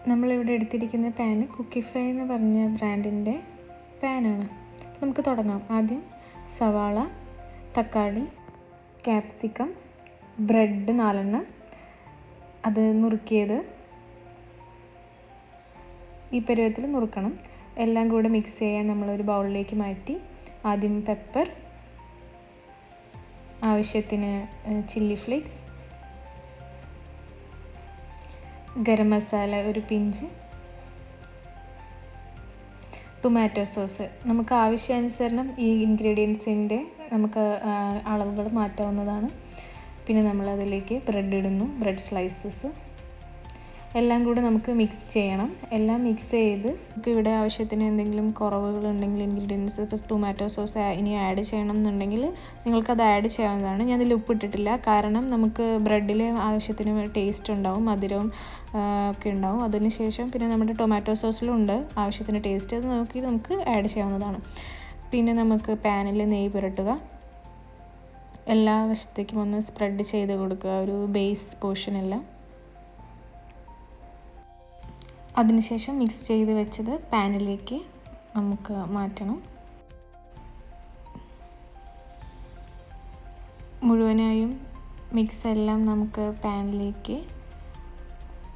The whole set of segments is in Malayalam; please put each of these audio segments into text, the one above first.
നമ്മളിവിടെ എടുത്തിരിക്കുന്ന പാന് കുക്കിഫൈ എന്ന് പറഞ്ഞ ബ്രാൻഡിൻ്റെ പാനാണ്. നമുക്ക് തുടങ്ങാം. ആദ്യം സവാള, തക്കാളി, ക്യാപ്സിക്കം, ബ്രെഡ് 4 എണ്ണം, അത് നുറുക്കിയത് ഈ പരുവത്തിൽ നുറുക്കണം. എല്ലാം കൂടെ മിക്സ് ചെയ്യാൻ നമ്മളൊരു ബൗളിലേക്ക് മാറ്റി ആദ്യം പെപ്പർ, ആവശ്യത്തിന് ചില്ലി ഫ്ലേക്സ്, ഗരം മസാല ഒരു പിഞ്ച്, ടൊമാറ്റോ സോസ്. നമുക്ക് ആവശ്യാനുസരണം ഈ ഇൻഗ്രീഡിയൻസിൻ്റെ നമുക്ക് അളവുകൾ മാറ്റാവുന്നതാണ്. പിന്നെ നമ്മളതിലേക്ക് ബ്രെഡ് ഇടുന്നു, ബ്രെഡ് സ്ലൈസസ് എല്ലാം കൂടെ നമുക്ക് മിക്സ് ചെയ്യണം. എല്ലാം മിക്സ് ചെയ്ത് നമുക്ക് ഇവിടെ ആവശ്യത്തിന് എന്തെങ്കിലും കുറവുകളുണ്ടെങ്കിൽ ഇൻഗ്രീഡിയൻസ്, ഇപ്പോൾ ടൊമാറ്റോ സോസ് ഇനി ആഡ് ചെയ്യണം എന്നുണ്ടെങ്കിൽ നിങ്ങൾക്കത് ആഡ് ചെയ്യാവുന്നതാണ്. ഞാനതിൽ ഉപ്പിട്ടിട്ടില്ല, കാരണം നമുക്ക് ബ്രെഡിൽ ആവശ്യത്തിന് ടേസ്റ്റ് ഉണ്ടാവും, മധുരവും ഒക്കെ ഉണ്ടാവും. അതിനുശേഷം പിന്നെ നമ്മുടെ ടൊമാറ്റോ സോസിലും ഉണ്ട് ആവശ്യത്തിന് ടേസ്റ്റ്, അത് നോക്കി നമുക്ക് ആഡ് ചെയ്യാവുന്നതാണ്. പിന്നെ നമുക്ക് പാനിൽ നെയ്യ് പുരട്ടുക, എല്ലാ വശത്തേക്കും ഒന്ന് സ്പ്രെഡ് ചെയ്ത് കൊടുക്കുക, ഒരു ബേസ് പോർഷനെല്ലാം. അതിനുശേഷം മിക്സ് ചെയ്ത് വെച്ചത് പാനിലേക്ക് നമുക്ക് മാറ്റണം. മുഴുവനായും മിക്സ് എല്ലാം നമുക്ക് പാനിലേക്ക്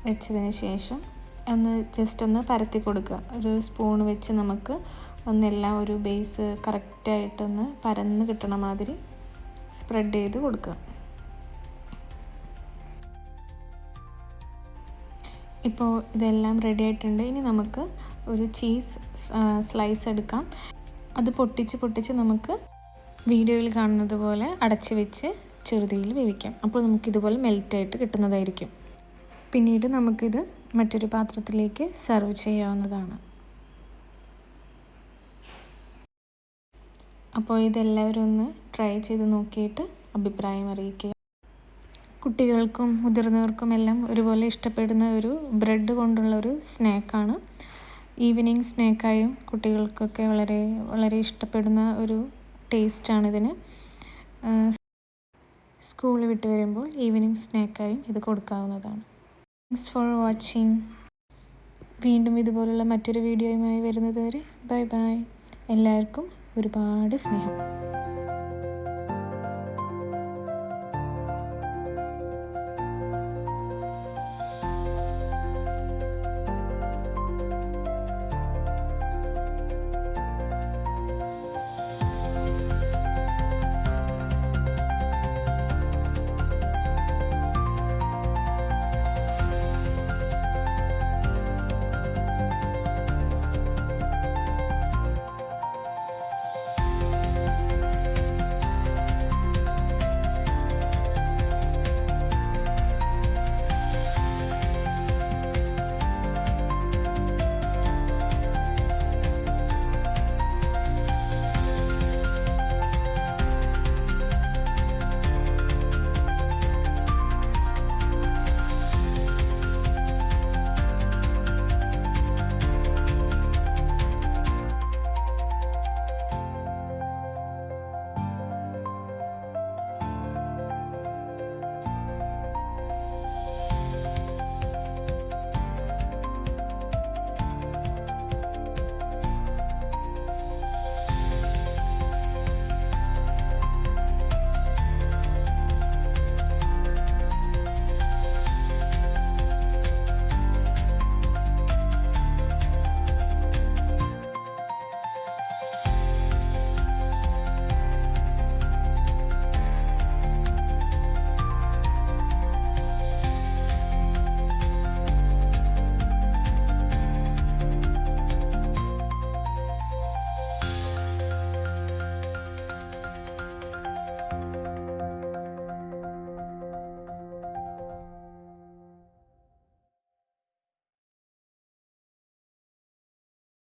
വെച്ചതിന് ശേഷം ജസ്റ്റ് ഒന്ന് പരത്തി കൊടുക്കുക. ഒരു സ്പൂൺ വെച്ച് നമുക്ക് ഒന്നെല്ലാം ഒരു ബേസ് കറക്റ്റായിട്ടൊന്ന് പരന്ന് കിട്ടണ മാതിരി സ്പ്രെഡ് ചെയ്ത് കൊടുക്കുക. ഇപ്പോൾ ഇതെല്ലാം റെഡി ആയിട്ടുണ്ട്. ഇനി നമുക്ക് ഒരു ചീസ് സ്ലൈസ് എടുക്കാം. അത് പൊട്ടിച്ച് നമുക്ക് വീഡിയോയിൽ കാണുന്നത് പോലെ അടച്ച് വെച്ച് ചെറുതീയിൽ വേവിക്കാം. അപ്പോൾ നമുക്കിതുപോലെ മെൽറ്റായിട്ട് കിട്ടുന്നതായിരിക്കും. പിന്നീട് നമുക്കിത് മറ്റൊരു പാത്രത്തിലേക്ക് സെർവ് ചെയ്യാവുന്നതാണ്. അപ്പോൾ ഇതെല്ലാവരും ഒന്ന് ട്രൈ ചെയ്ത് നോക്കിയിട്ട് അഭിപ്രായം അറിയിക്കുക. കുട്ടികൾക്കും മുതിർന്നവർക്കും എല്ലാം ഒരുപോലെ ഇഷ്ടപ്പെടുന്ന ഒരു ബ്രെഡ് കൊണ്ടുള്ള ഒരു സ്നാക്കാണ്. ഈവനിങ് സ്നാക്കായും കുട്ടികൾക്കൊക്കെ വളരെ വളരെ ഇഷ്ടപ്പെടുന്ന ഒരു ടേസ്റ്റാണിതിന്. സ്കൂൾ വിട്ട് വരുമ്പോൾ ഈവനിങ് സ്നാക്കായും ഇത് കൊടുക്കാവുന്നതാണ്. Thanks for watching. വീണ്ടും ഇതുപോലുള്ള മറ്റൊരു വീഡിയോയുമായി വരുന്നത് വരെ ബൈ ബൈ. എല്ലാവർക്കും ഒരുപാട് സ്നേഹം.